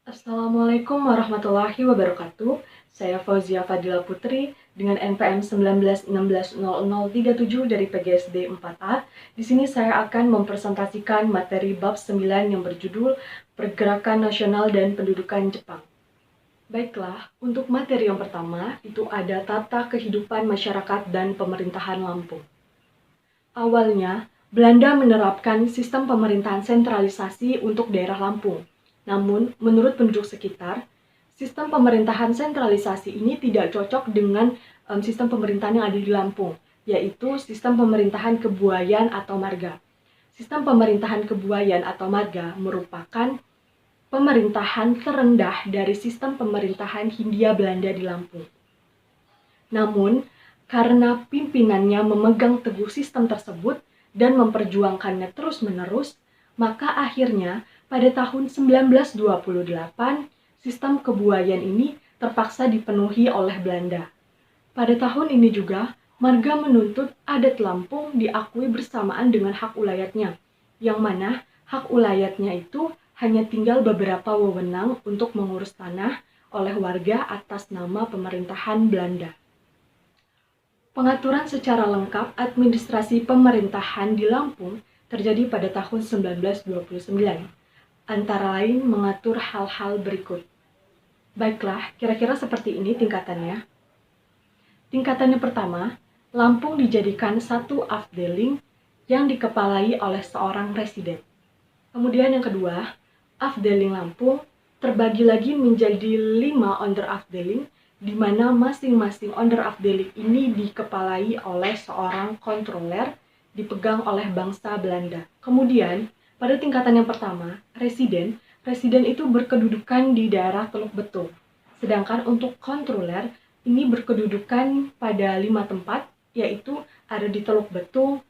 Assalamualaikum warahmatullahi wabarakatuh. Saya Fauzia Fadila Putri dengan NPM 19160037 dari PGSD 4A. Di sini saya akan mempresentasikan materi bab 9 yang berjudul Pergerakan Nasional dan Pendudukan Jepang. Baiklah, untuk materi yang pertama itu ada tata kehidupan masyarakat dan pemerintahan Lampung. Awalnya, Belanda menerapkan sistem pemerintahan sentralisasi untuk daerah Lampung. Namun, menurut penduduk sekitar, sistem pemerintahan sentralisasi ini tidak cocok dengan sistem pemerintahan yang ada di Lampung, yaitu sistem pemerintahan kebuayan atau marga. Sistem pemerintahan kebuayan atau marga merupakan pemerintahan terendah dari sistem pemerintahan Hindia Belanda di Lampung. Namun, karena pimpinannya memegang teguh sistem tersebut dan memperjuangkannya terus-menerus, maka akhirnya pada tahun 1928, sistem kebuayan ini terpaksa dipenuhi oleh Belanda. Pada tahun ini juga, marga menuntut adat Lampung diakui bersamaan dengan hak ulayatnya, yang mana hak ulayatnya itu hanya tinggal beberapa wewenang untuk mengurus tanah oleh warga atas nama pemerintahan Belanda. Pengaturan secara lengkap administrasi pemerintahan di Lampung terjadi pada tahun 1929, antara lain mengatur hal-hal berikut. Baiklah, kira-kira seperti ini tingkatannya. Tingkatannya pertama, Lampung dijadikan satu afdeling yang dikepalai oleh seorang presiden. Kemudian yang kedua, afdeling Lampung terbagi lagi menjadi 5 onderafdeling, di mana masing-masing onderafdeling ini dikepalai oleh seorang kontroler dipegang oleh bangsa Belanda. Kemudian, pada tingkatan yang pertama, residen itu berkedudukan di daerah Teluk Betung. Sedangkan untuk kontroler ini berkedudukan pada 5 tempat, yaitu ada di Teluk Betung,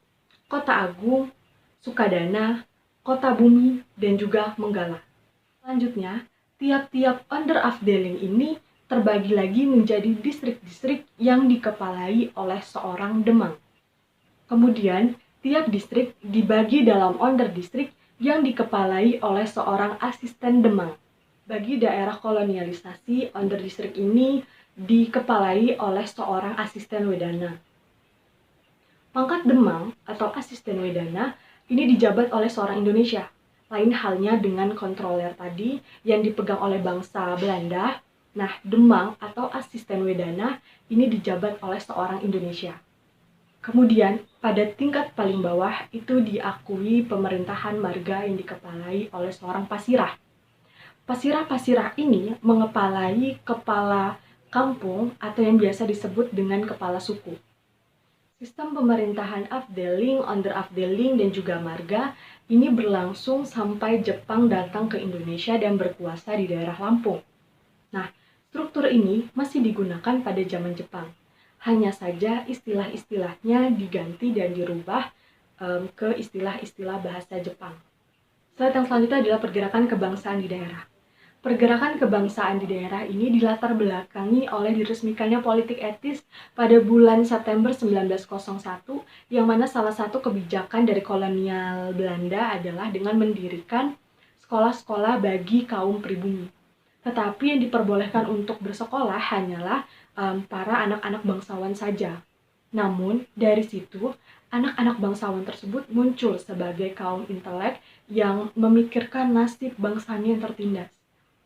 Kota Agung, Sukadana, Kota Bumi, dan juga Menggala. Selanjutnya, tiap-tiap onderafdeling ini terbagi lagi menjadi distrik-distrik yang dikepalai oleh seorang demang. Kemudian, tiap distrik dibagi dalam onderdistrik yang dikepalai oleh seorang asisten demang. Bagi daerah kolonialisasi, onderdistrik ini dikepalai oleh seorang asisten wedana. Pangkat demang atau asisten wedana ini dijabat oleh seorang Indonesia. Lain halnya dengan kontroler tadi yang dipegang oleh bangsa Belanda. Nah, demang atau asisten wedana ini dijabat oleh seorang Indonesia. Kemudian, pada tingkat paling bawah itu diakui pemerintahan marga yang dikepalai oleh seorang pasirah. Pasirah-pasirah ini mengepalai kepala kampung atau yang biasa disebut dengan kepala suku. Sistem pemerintahan afdeling, onderafdeling, dan juga marga ini berlangsung sampai Jepang datang ke Indonesia dan berkuasa di daerah Lampung. Nah, struktur ini masih digunakan pada zaman Jepang. Hanya saja istilah-istilahnya diganti dan dirubah ke istilah-istilah bahasa Jepang. Slide yang selanjutnya adalah pergerakan kebangsaan di daerah. Pergerakan kebangsaan di daerah ini dilatar belakangi oleh diresmikannya politik etis pada bulan September 1901, yang mana salah satu kebijakan dari kolonial Belanda adalah dengan mendirikan sekolah-sekolah bagi kaum pribumi. Tetapi yang diperbolehkan untuk bersekolah hanyalah para anak-anak bangsawan saja. Namun, dari situ, anak-anak bangsawan tersebut muncul sebagai kaum intelek yang memikirkan nasib bangsanya yang tertindas.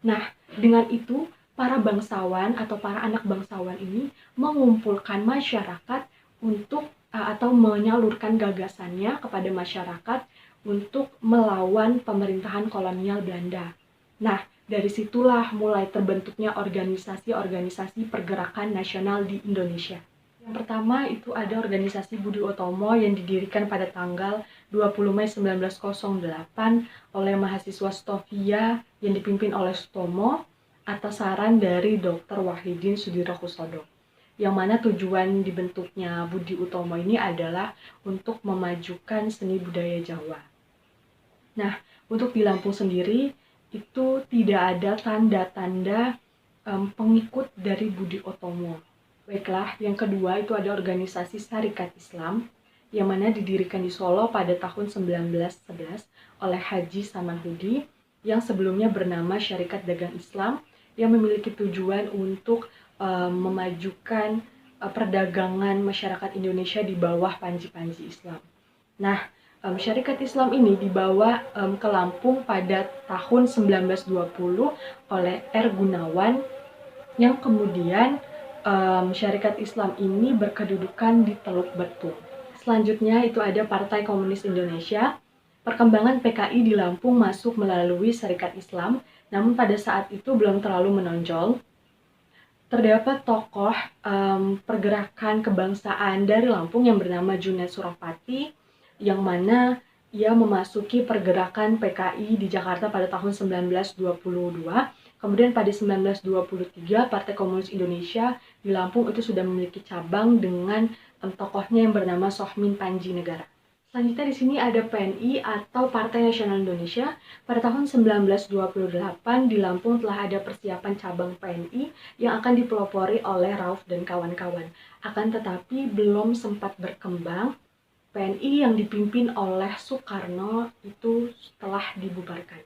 Nah, dengan itu, para bangsawan atau para anak bangsawan ini mengumpulkan masyarakat untuk atau menyalurkan gagasannya kepada masyarakat untuk melawan pemerintahan kolonial Belanda. Nah, dari situlah mulai terbentuknya organisasi-organisasi pergerakan nasional di Indonesia. Yang pertama itu ada organisasi Budi Utomo yang didirikan pada tanggal 20 Mei 1908 oleh mahasiswa Stovia yang dipimpin oleh Sutomo atas saran dari Dr. Wahidin Sudirohusodo. Yang mana tujuan dibentuknya Budi Utomo ini adalah untuk memajukan seni budaya Jawa. Nah, untuk di Lampung sendiri itu tidak ada tanda-tanda pengikut dari Budi Utomo. Baiklah, yang kedua itu ada organisasi Sarekat Islam yang mana didirikan di Solo pada tahun 1911 oleh Haji Samanhudi, yang sebelumnya bernama Syarikat Dagang Islam yang memiliki tujuan untuk memajukan perdagangan masyarakat Indonesia di bawah panji-panji Islam. Nah, Syarikat Islam ini dibawa ke Lampung pada tahun 1920 oleh R. Gunawan yang kemudian Syarikat Islam ini berkedudukan di Teluk Betung. Selanjutnya itu ada Partai Komunis Indonesia. Perkembangan PKI di Lampung masuk melalui Syarikat Islam, namun pada saat itu belum terlalu menonjol. Terdapat tokoh pergerakan kebangsaan dari Lampung yang bernama Junet Suropati, yang mana ia memasuki pergerakan PKI di Jakarta pada tahun 1922. Kemudian pada 1923, Partai Komunis Indonesia di Lampung itu sudah memiliki cabang dengan tokohnya yang bernama Sohmin Panji Negara. Selanjutnya di sini ada PNI atau Partai Nasional Indonesia. Pada tahun 1928 di Lampung telah ada persiapan cabang PNI yang akan dipelopori oleh Rauf dan kawan-kawan. Akan tetapi belum sempat berkembang. PNI yang dipimpin oleh Soekarno itu telah dibubarkan.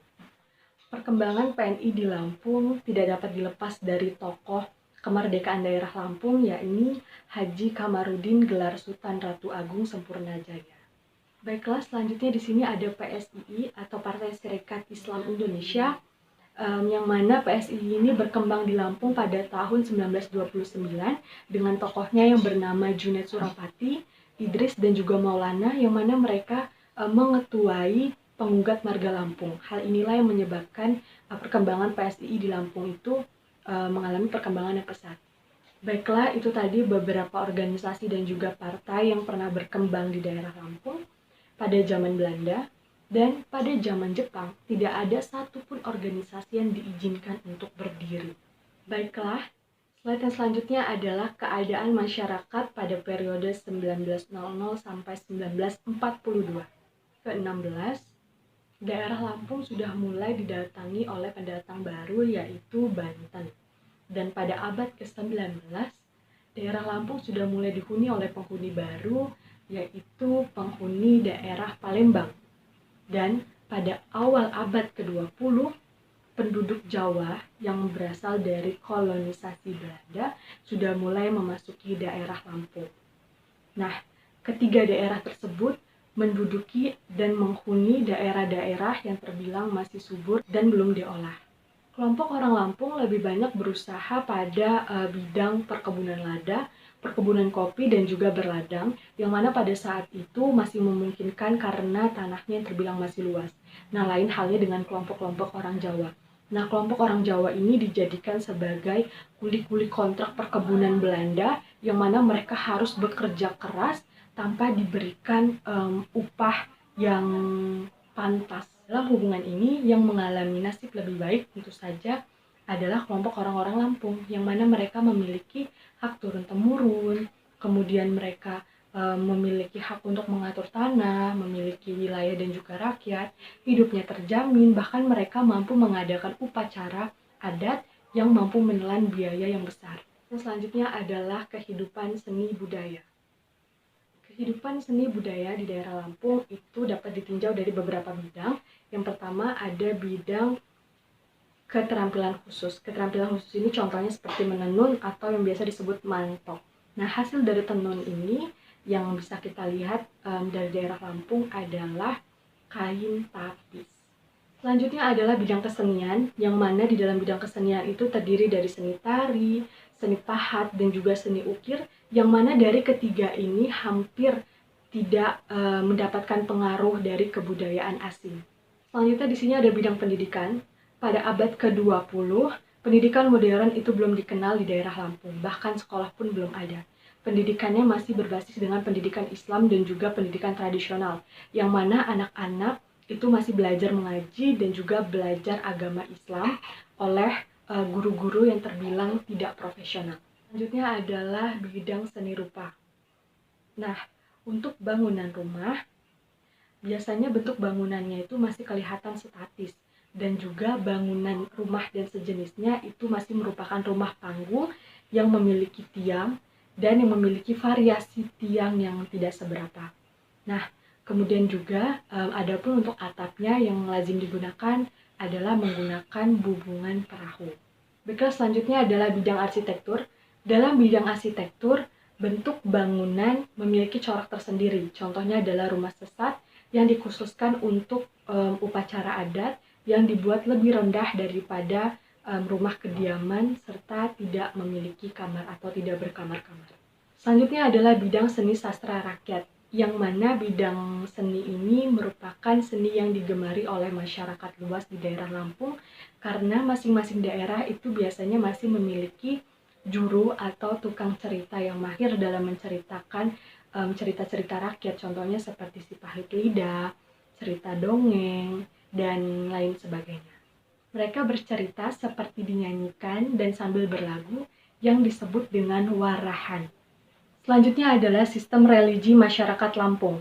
Perkembangan PNI di Lampung tidak dapat dilepas dari tokoh kemerdekaan daerah Lampung, yakni Haji Kamarudin Gelar Sultan Ratu Agung Sempurnajaya. Baiklah, selanjutnya di sini ada PSII atau Partai Serikat Islam Indonesia, yang mana PSII ini berkembang di Lampung pada tahun 1929 dengan tokohnya yang bernama Junet Suropati, Idris dan juga Maulana, yang mana mereka mengetuai penggugat Marga Lampung. Hal inilah yang menyebabkan perkembangan PSII di Lampung itu mengalami perkembangan yang pesat. Baiklah, itu tadi beberapa organisasi dan juga partai yang pernah berkembang di daerah Lampung pada zaman Belanda, dan pada zaman Jepang tidak ada satupun organisasi yang diizinkan untuk berdiri. Baiklah, slide yang selanjutnya adalah keadaan masyarakat pada periode 1900 sampai 1942. Ke-16, daerah Lampung sudah mulai didatangi oleh pendatang baru yaitu Banten. Dan pada abad ke-19, daerah Lampung sudah mulai dihuni oleh penghuni baru yaitu penghuni daerah Palembang. Dan pada awal abad ke-20, penduduk Jawa yang berasal dari kolonisasi Belanda sudah mulai memasuki daerah Lampung. Nah, ketiga daerah tersebut menduduki dan menghuni daerah-daerah yang terbilang masih subur dan belum diolah. Kelompok orang Lampung lebih banyak berusaha pada bidang perkebunan lada, perkebunan kopi, dan juga berladang, yang mana pada saat itu masih memungkinkan karena tanahnya yang terbilang masih luas. Nah, lain halnya dengan kelompok-kelompok orang Jawa. Nah, kelompok orang Jawa ini dijadikan sebagai kuli-kuli kontrak perkebunan Belanda, yang mana mereka harus bekerja keras tanpa diberikan upah yang pantas. Dalam hubungan ini, yang mengalami nasib lebih baik tentu saja adalah kelompok orang-orang Lampung, yang mana mereka memiliki hak turun-temurun, kemudian mereka memiliki hak untuk mengatur tanah, memiliki wilayah dan juga rakyat, hidupnya terjamin, bahkan mereka mampu mengadakan upacara adat yang mampu menelan biaya yang besar. Dan selanjutnya adalah kehidupan seni budaya. Kehidupan seni budaya di daerah Lampung itu dapat ditinjau dari beberapa bidang. Yang pertama ada bidang keterampilan khusus. Keterampilan khusus ini contohnya seperti menenun atau yang biasa disebut mantok. Nah, hasil dari tenun ini yang bisa kita lihat dari daerah Lampung adalah kain tapis. Selanjutnya adalah bidang kesenian, yang mana di dalam bidang kesenian itu terdiri dari seni tari, seni pahat, dan juga seni ukir, yang mana dari ketiga ini hampir tidak mendapatkan pengaruh dari kebudayaan asing. Selanjutnya di sini ada bidang pendidikan. Pada abad ke-20, pendidikan modern itu belum dikenal di daerah Lampung, bahkan sekolah pun belum ada. Pendidikannya masih berbasis dengan pendidikan Islam dan juga pendidikan tradisional, yang mana anak-anak itu masih belajar mengaji dan juga belajar agama Islam oleh guru-guru yang terbilang tidak profesional. Selanjutnya adalah bidang seni rupa. Nah, untuk bangunan rumah, biasanya bentuk bangunannya itu masih kelihatan statis, dan juga bangunan rumah dan sejenisnya itu masih merupakan rumah panggung yang memiliki tiang dan yang memiliki variasi tiang yang tidak seberapa. Nah, kemudian juga adapun untuk atapnya yang lazim digunakan adalah menggunakan bubungan perahu. Baiklah, selanjutnya adalah bidang arsitektur. Dalam bidang arsitektur, bentuk bangunan memiliki corak tersendiri. Contohnya adalah rumah sesat yang dikhususkan untuk upacara adat yang dibuat lebih rendah daripada rumah kediaman serta tidak memiliki kamar atau tidak berkamar-kamar. Selanjutnya adalah bidang seni sastra rakyat, yang mana bidang seni ini merupakan seni yang digemari oleh masyarakat luas di daerah Lampung karena masing-masing daerah itu biasanya masih memiliki juru atau tukang cerita yang mahir dalam menceritakan cerita-cerita rakyat, contohnya seperti si Pahit Lidah, cerita dongeng, dan lain sebagainya. Mereka bercerita seperti dinyanyikan dan sambil berlagu yang disebut dengan warahan. Selanjutnya adalah sistem religi masyarakat Lampung.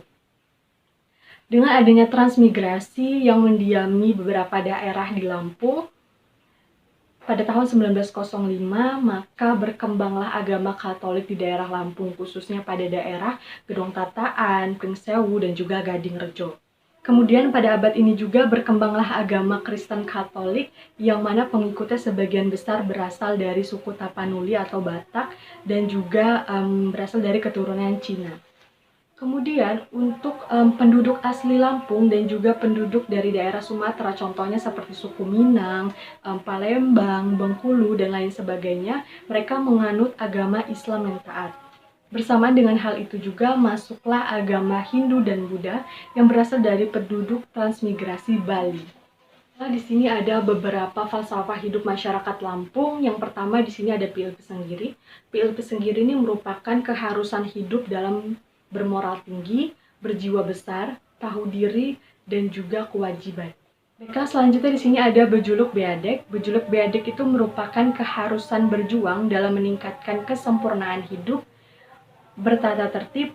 Dengan adanya transmigrasi yang mendiami beberapa daerah di Lampung, pada tahun 1905, maka berkembanglah agama Katolik di daerah Lampung, khususnya pada daerah Gedong Tataan, Pringsewu, dan juga Gadingrejo. Kemudian pada abad ini juga berkembanglah agama Kristen Katolik yang mana pengikutnya sebagian besar berasal dari suku Tapanuli atau Batak dan juga berasal dari keturunan Cina. Kemudian untuk penduduk asli Lampung dan juga penduduk dari daerah Sumatera, contohnya seperti suku Minang, Palembang, Bengkulu, dan lain sebagainya, mereka menganut agama Islam yang taat. Bersamaan dengan hal itu juga masuklah agama Hindu dan Buddha yang berasal dari penduduk transmigrasi Bali. Nah, di sini ada beberapa falsafah hidup masyarakat Lampung. Yang pertama di sini ada Pi Pesenggiri. Pi Pesenggiri ini merupakan keharusan hidup dalam bermoral tinggi, berjiwa besar, tahu diri, dan juga kewajiban. Baiklah, selanjutnya di sini ada Bejuluk Beadek. Bejuluk Beadek itu merupakan keharusan berjuang dalam meningkatkan kesempurnaan hidup, bertata tertib,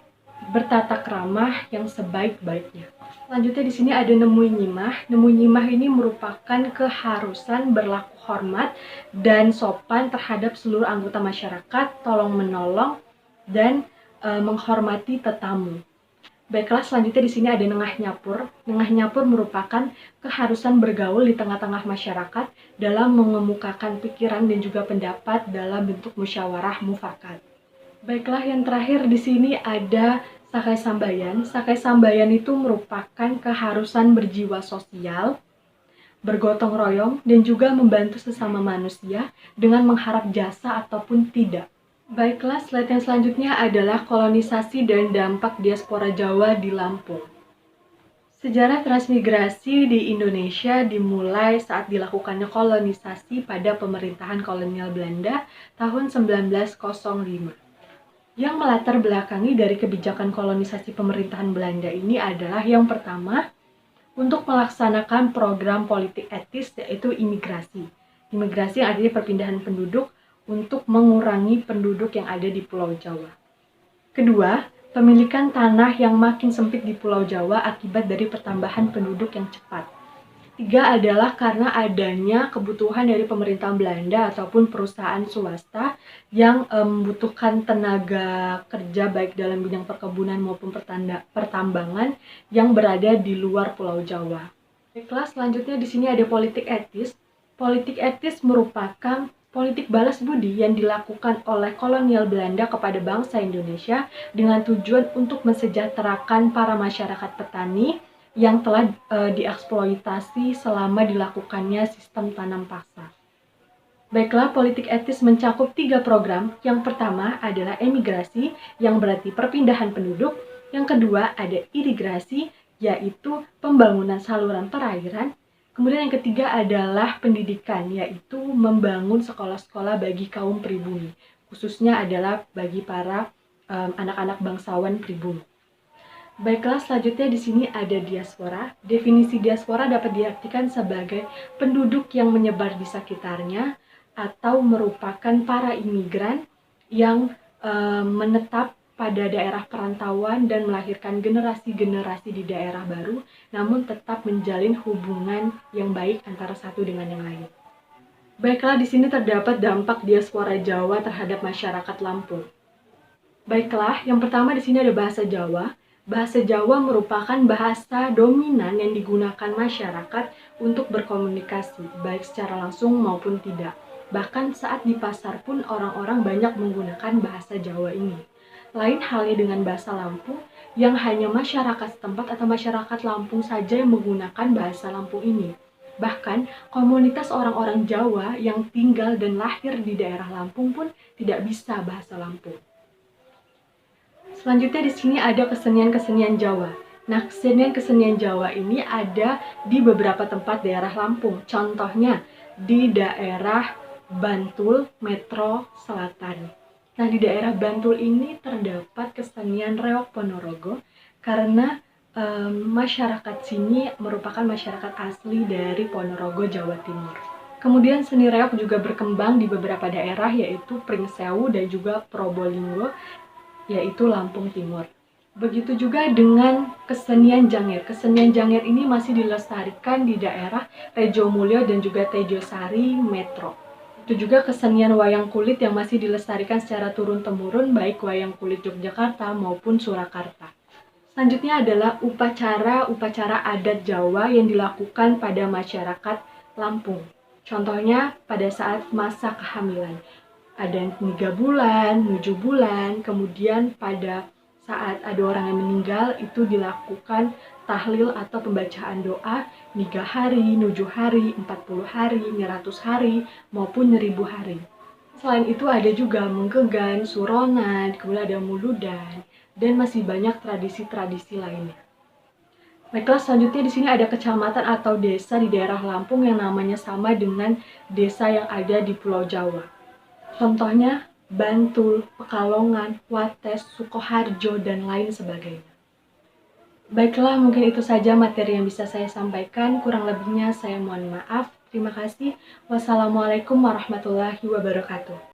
bertata keramah yang sebaik-baiknya. Selanjutnya di sini ada Nemui Nyimah. Nemui Nyimah ini merupakan keharusan berlaku hormat dan sopan terhadap seluruh anggota masyarakat, tolong menolong dan menghormati tetamu. Baiklah, selanjutnya di sini ada Nengah Nyapur. Nengah Nyapur merupakan keharusan bergaul di tengah-tengah masyarakat dalam mengemukakan pikiran dan juga pendapat dalam bentuk musyawarah mufakat. Baiklah, yang terakhir di sini ada Sakai Sambayan. Sakai Sambayan itu merupakan keharusan berjiwa sosial, bergotong royong, dan juga membantu sesama manusia dengan mengharap jasa ataupun tidak. Baiklah, slide yang selanjutnya adalah kolonisasi dan dampak diaspora Jawa di Lampung. Sejarah transmigrasi di Indonesia dimulai saat dilakukannya kolonisasi pada pemerintahan kolonial Belanda tahun 1905. Yang melatar belakangi dari kebijakan kolonisasi pemerintahan Belanda ini adalah yang pertama, untuk melaksanakan program politik etis yaitu imigrasi. Imigrasi yang artinya perpindahan penduduk untuk mengurangi penduduk yang ada di Pulau Jawa. Kedua, pemilikan tanah yang makin sempit di Pulau Jawa akibat dari pertambahan penduduk yang cepat. Tiga adalah karena adanya kebutuhan dari pemerintah Belanda ataupun perusahaan swasta yang membutuhkan tenaga kerja baik dalam bidang perkebunan maupun pertambangan yang berada di luar Pulau Jawa. Baiklah, selanjutnya di sini ada politik etis. Politik etis merupakan politik balas budi yang dilakukan oleh kolonial Belanda kepada bangsa Indonesia dengan tujuan untuk mensejahterakan para masyarakat petani yang telah dieksploitasi selama dilakukannya sistem tanam paksa. Baiklah, politik etis mencakup 3 program. Yang pertama adalah emigrasi, yang berarti perpindahan penduduk. Yang kedua ada irigrasi, yaitu pembangunan saluran perairan. Kemudian yang ketiga adalah pendidikan, yaitu membangun sekolah-sekolah bagi kaum pribumi, khususnya adalah bagi para anak-anak bangsawan pribumi. Baiklah, selanjutnya di sini ada diaspora. Definisi diaspora dapat diartikan sebagai penduduk yang menyebar di sekitarnya atau merupakan para imigran yang menetap pada daerah perantauan dan melahirkan generasi-generasi di daerah baru, namun tetap menjalin hubungan yang baik antara satu dengan yang lain. Baiklah, di sini terdapat dampak diaspora Jawa terhadap masyarakat Lampung. Baiklah, yang pertama di sini ada bahasa Jawa. Bahasa Jawa merupakan bahasa dominan yang digunakan masyarakat untuk berkomunikasi, baik secara langsung maupun tidak. Bahkan saat di pasar pun orang-orang banyak menggunakan bahasa Jawa ini. Lain halnya dengan bahasa Lampung, yang hanya masyarakat setempat atau masyarakat Lampung saja yang menggunakan bahasa Lampung ini. Bahkan, komunitas orang-orang Jawa yang tinggal dan lahir di daerah Lampung pun tidak bisa bahasa Lampung. Selanjutnya di sini ada kesenian-kesenian Jawa. Nah, kesenian-kesenian Jawa ini ada di beberapa tempat daerah Lampung. Contohnya di daerah Bantul, Metro Selatan. Nah, di daerah Bantul ini terdapat kesenian Reok Ponorogo karena masyarakat sini merupakan masyarakat asli dari Ponorogo, Jawa Timur. Kemudian seni reok juga berkembang di beberapa daerah yaitu Pringsewu dan juga Probolinggo, yaitu Lampung Timur. Begitu juga dengan kesenian Janger. Kesenian Janger ini masih dilestarikan di daerah Rejo Mulyo dan juga Tejosari Metro. Itu juga kesenian wayang kulit yang masih dilestarikan secara turun-temurun, baik wayang kulit Yogyakarta maupun Surakarta. Selanjutnya adalah upacara adat Jawa yang dilakukan pada masyarakat Lampung. Contohnya pada saat masa kehamilan. Ada 3 bulan, 7 bulan, kemudian pada saat ada orang yang meninggal itu dilakukan tahlil atau pembacaan doa 3 hari, 7 hari, 40 hari, 100 hari, maupun 1000 hari. Selain itu ada juga mengkegan, suronan, kemudian ada muludan, dan masih banyak tradisi-tradisi lainnya. Baiklah, selanjutnya di sini ada kecamatan atau desa di daerah Lampung yang namanya sama dengan desa yang ada di Pulau Jawa. Contohnya Bantul, Pekalongan, Wates, Sukoharjo, dan lain sebagainya. Baiklah, mungkin itu saja materi yang bisa saya sampaikan. Kurang lebihnya saya mohon maaf. Terima kasih. Wassalamualaikum warahmatullahi wabarakatuh.